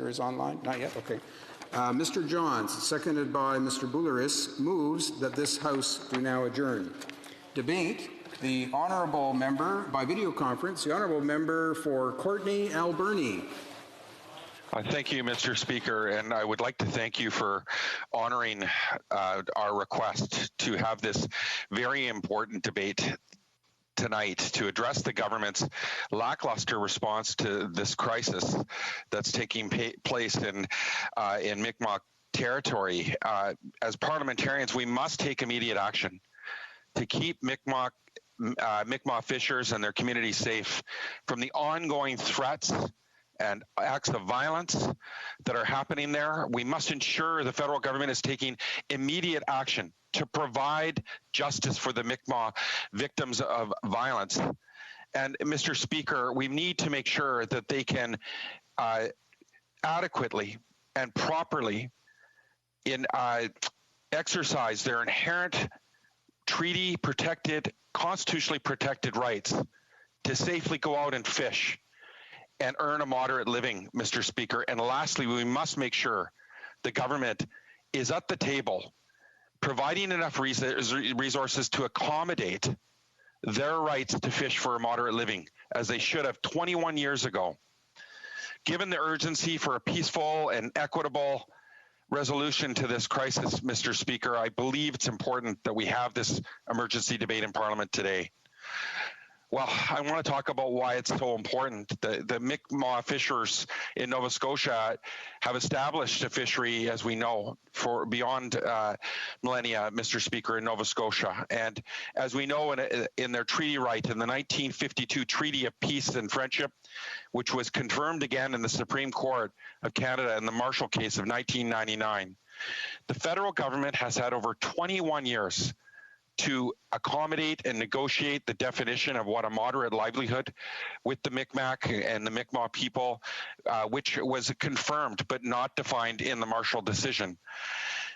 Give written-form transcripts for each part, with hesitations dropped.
seconder is online? Not yet? Okay. Mr. Johns, seconded by Mr. Boulouris, moves that this House do now adjourn. Debate. The honourable member, by video conference, the honourable member for Courtenay Alberni. Thank you, Mr. Speaker, and I would like to thank you for honouring our request to have this very important debate tonight to address the government's lackluster response to this crisis that's taking place in Mi'kmaq territory. As parliamentarians, we must take immediate action to keep Mi'kmaq fishers and their communities safe from the ongoing threats and acts of violence that are happening there. We must ensure the federal government is taking immediate action to provide justice for the Mi'kmaq victims of violence. And Mr. Speaker, we need to make sure that they can adequately and properly exercise their inherent treaty-protected, constitutionally protected rights to safely go out and fish and earn a moderate living, Mr. Speaker. And lastly, we must make sure the government is at the table providing enough resources to accommodate their rights to fish for a moderate living, as they should have 21 years ago. Given the urgency for a peaceful and equitable resolution to this crisis, Mr. Speaker, I believe it's important that we have this emergency debate in Parliament today. Well, I want to talk about why it's so important. The Mi'kmaq fishers in Nova Scotia have established a fishery, as we know, for beyond millennia, Mr. Speaker, in Nova Scotia. And as we know in their treaty right, in the 1952 Treaty of Peace and Friendship, which was confirmed again in the Supreme Court of Canada in the Marshall case of 1999, the federal government has had over 21 years to accommodate and negotiate the definition of what a moderate livelihood with the Mi'kmaq and the Mi'kmaq people, which was confirmed but not defined in the Marshall decision.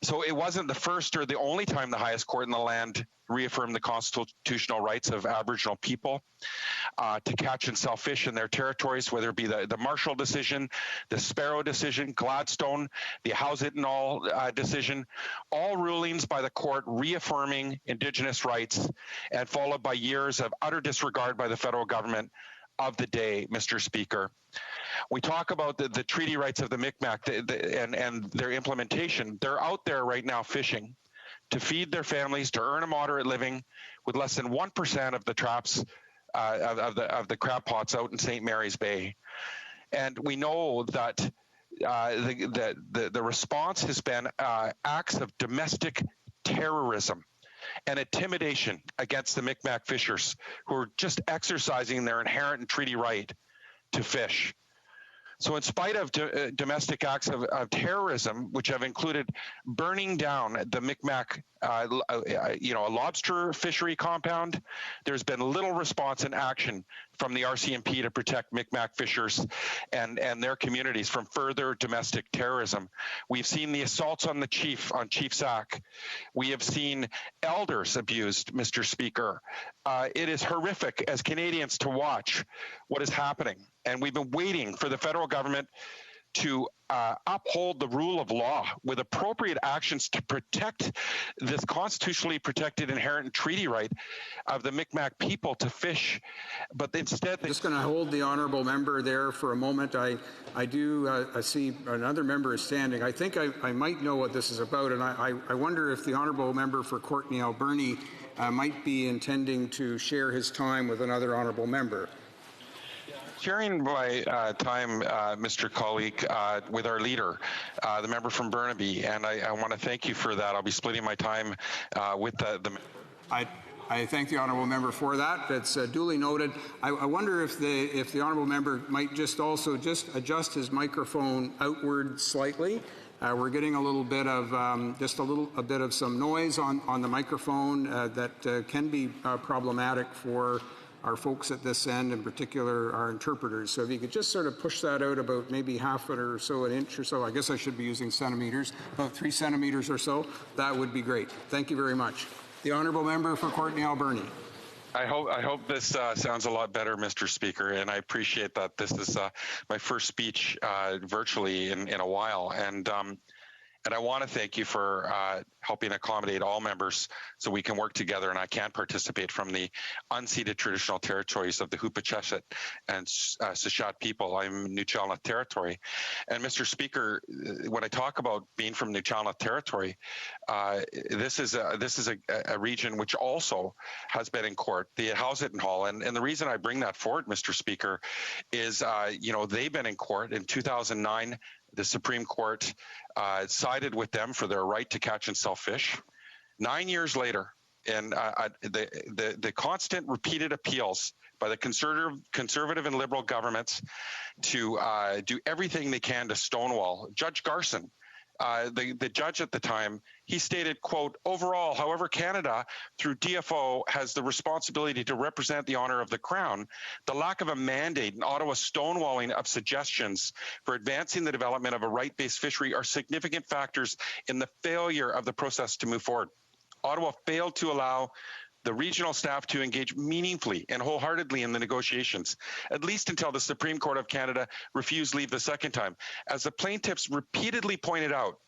So it wasn't the first or the only time the highest court in the land reaffirmed the constitutional rights of Aboriginal people to catch and sell fish in their territories, whether it be the Marshall decision, the Sparrow decision, Gladstone, the House It and All decision, all rulings by the court reaffirming Indigenous rights and followed by years of utter disregard by the federal government of the day, Mr. Speaker. We talk about the treaty rights of the Mi'kmaq and their implementation. They're out there right now fishing to feed their families, to earn a moderate living with less than 1% of the traps of the crab pots out in St. Mary's Bay. And we know that the response has been acts of domestic terrorism and intimidation against the Mi'kmaq fishers who are just exercising their inherent treaty right to fish. So in spite of domestic acts of terrorism, which have included burning down the Mi'kmaq, a lobster fishery compound, there's been little response and action from the RCMP to protect Mi'kmaq fishers and their communities from further domestic terrorism. We've seen the assaults on Chief Sack. We have seen elders abused, Mr. Speaker. It is horrific as Canadians to watch what is happening. And we've been waiting for the federal government to uphold the rule of law with appropriate actions to protect this constitutionally protected inherent treaty right of the Mi'kmaq people to fish. But instead, I'm just going to hold the honourable member there for a moment. I see another member is standing. I think I might know what this is about, and I wonder if the honourable member for Courtenay Alberni might be intending to share his time with another honourable member. Sharing my time, Mr. Colleague, with our leader, the member from Burnaby, and I want to thank you for that. I'll be splitting my time with the I thank the honourable member for that. That's duly noted. I wonder if the honourable member might just adjust his microphone outward slightly. We're getting a little bit of a bit of some noise on the microphone that can be problematic for our folks at this end, in particular our interpreters. So if you could just sort of push that out about maybe half foot or so, an inch or so, I guess I should be using centimeters, about 3 centimeters or so, that would be great. Thank you very much. The honourable member for Courtenay Alberni. I hope this sounds a lot better, Mr. Speaker, and I appreciate that this is my first speech virtually in a while, and I want to thank you for helping accommodate all members so we can work together and I can participate from the unceded traditional territories of the Hupacheshet and Sishat people. I'm Nuu-chah-nulth Territory. And Mr. Speaker, when I talk about being from Nuu-chah-nulth Territory, this is a region which also has been in court, the Howsett and Hall. And the reason I bring that forward, Mr. Speaker, is, they've been in court in 2009. The Supreme Court sided with them for their right to catch and sell fish. 9 years later, and the constant repeated appeals by the conservative and liberal governments to do everything they can to stonewall Judge Garson. The judge at the time, he stated, quote, overall, however, Canada, through DFO, has the responsibility to represent the honor of the Crown. The lack of a mandate and Ottawa's stonewalling of suggestions for advancing the development of a right-based fishery are significant factors in the failure of the process to move forward. Ottawa failed to allow the regional staff to engage meaningfully and wholeheartedly in the negotiations, at least until the Supreme Court of Canada refused leave the second time. As the plaintiffs repeatedly pointed out,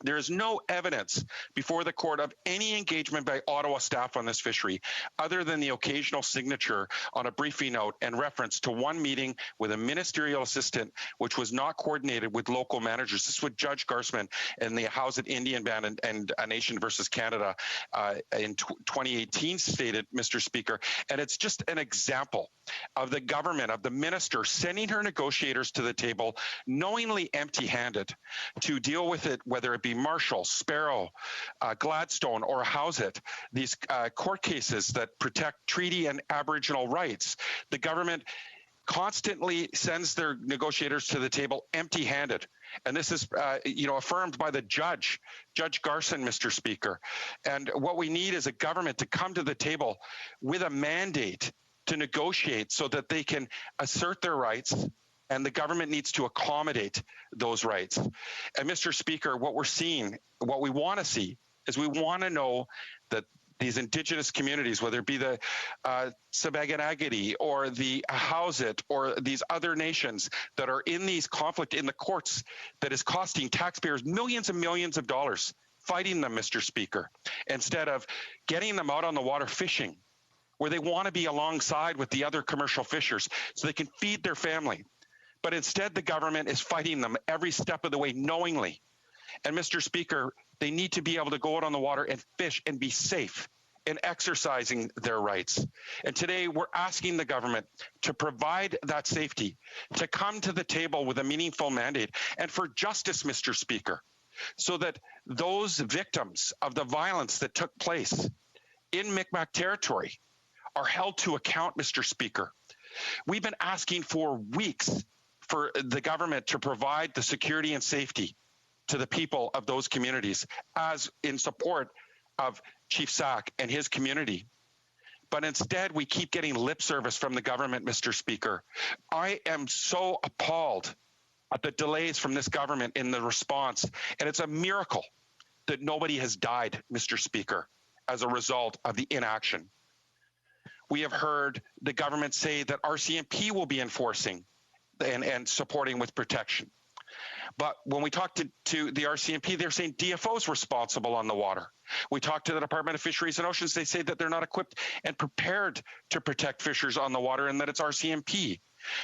there is no evidence before the court of any engagement by Ottawa staff on this fishery, other than the occasional signature on a briefing note and reference to one meeting with a ministerial assistant, which was not coordinated with local managers. This is what Judge Garsman and the Howsett Indian Band and A Nation versus Canada in 2018 stated, Mr. Speaker. And it's just an example of the government, of the minister, sending her negotiators to the table knowingly empty-handed to deal with it, whether it be Marshall, Sparrow, Gladstone, or Howsett, these court cases that protect treaty and Aboriginal rights. The government constantly sends their negotiators to the table empty-handed. And this is, affirmed by the Judge Garson, Mr. Speaker. And what we need is a government to come to the table with a mandate to negotiate so that they can assert their rights, and the government needs to accommodate those rights. And Mr. Speaker, what we're seeing, what we want to see, is we want to know that these Indigenous communities, whether it be the Sabaganagati or the Howsett or these other nations that are in these conflict in the courts that is costing taxpayers millions and millions of dollars fighting them, Mr. Speaker, instead of getting them out on the water fishing, where they want to be alongside with the other commercial fishers so they can feed their family. But instead, the government is fighting them every step of the way knowingly. And Mr. Speaker, they need to be able to go out on the water and fish and be safe in exercising their rights. And today we're asking the government to provide that safety, to come to the table with a meaningful mandate, and for justice, Mr. Speaker, so that those victims of the violence that took place in Mi'kmaq territory are held to account, Mr. Speaker. We've been asking for weeks for the government to provide the security and safety to the people of those communities as in support of Chief Sack and his community. But instead, we keep getting lip service from the government, Mr. Speaker. I am so appalled at the delays from this government in the response, and it's a miracle that nobody has died, Mr. Speaker, as a result of the inaction. We have heard the government say that RCMP will be enforcing and supporting with protection. But when we talk to the RCMP, they're saying DFO is responsible on the water. We talk to the Department of Fisheries and Oceans, they say that they're not equipped and prepared to protect fishers on the water and that it's RCMP.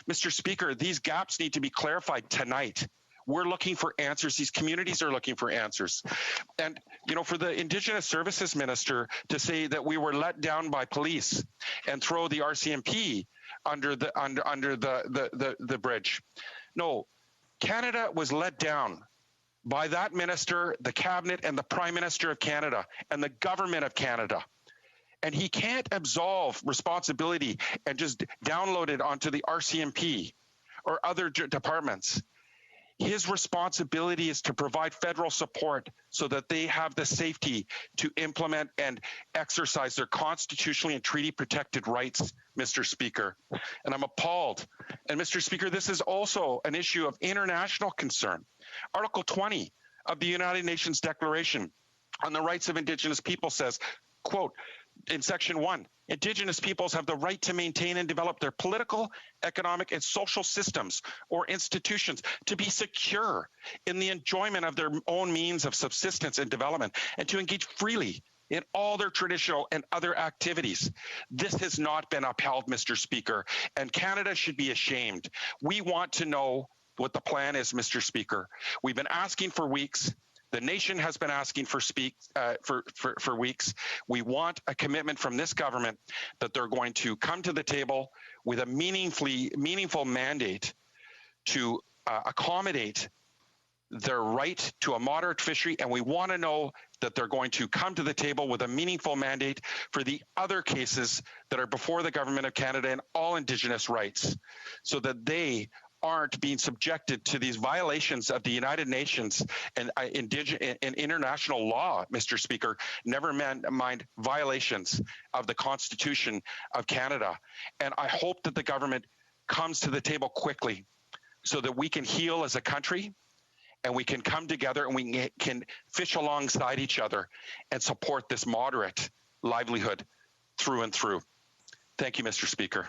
Mr. Speaker, these gaps need to be clarified tonight. We're looking for answers. These communities are looking for answers. And, for the Indigenous Services Minister to say that we were let down by police and throw the RCMP under the bridge. No, Canada was let down by that minister, the cabinet, and the Prime Minister of Canada and the government of Canada. And he can't absolve responsibility and just download it onto the RCMP or other departments. His responsibility is to provide federal support so that they have the safety to implement and exercise their constitutionally and treaty protected rights, Mr. Speaker. And I'm appalled. And Mr. Speaker, this is also an issue of international concern. Article 20 of the United Nations Declaration on the Rights of Indigenous People says, quote, in Section 1, Indigenous peoples have the right to maintain and develop their political, economic, and social systems or institutions to be secure in the enjoyment of their own means of subsistence and development, and to engage freely in all their traditional and other activities. This has not been upheld, Mr. Speaker, and Canada should be ashamed. We want to know what the plan is, Mr. Speaker. We've been asking for weeks. The nation has been asking for weeks. We want a commitment from this government that they're going to come to the table with a meaningful mandate to accommodate their right to a moderate fishery, and we want to know that they're going to come to the table with a meaningful mandate for the other cases that are before the Government of Canada and all Indigenous rights, so that they aren't being subjected to these violations of the United Nations and international law, Mr. Speaker, never mind violations of the Constitution of Canada. And I hope that the government comes to the table quickly so that we can heal as a country, and we can come together and we can fish alongside each other and support this moderate livelihood through and through. Thank you, Mr. Speaker.